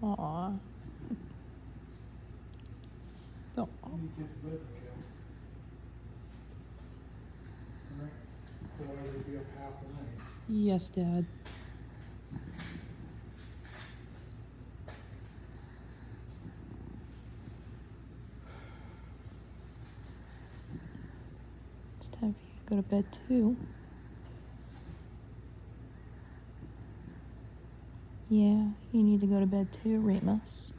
Aw. Oh. You get to bed, Cal. All right. Otherwise you'll be up half the night. Yes, Dad. It's time for you to go to bed too. Yeah, you need to go to bed too, Remus.